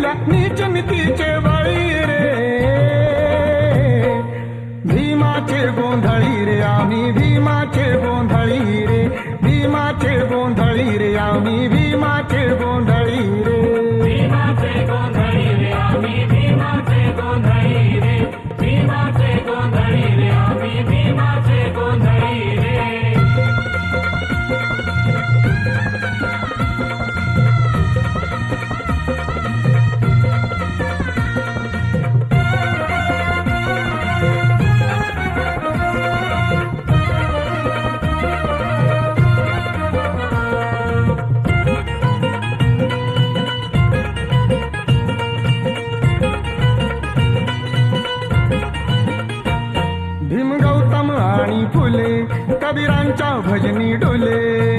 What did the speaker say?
गेला नीच नीतीचे बळी रे. भीमाचे गोंधळी रे आम्ही भीमाचे गोंधळी रे. भीमाचे गोंधळी रे आम्ही भीमाचे गोंधळी रे. भीमाचे गोंधळी रे आम्ही भीमाचे गोंधळी रे. भीमाचे गोंधळी रे आम्ही भीमाचे गोंधळी रे. भीम गौतम आणि फुले कबीरांच्या भजनी डोले.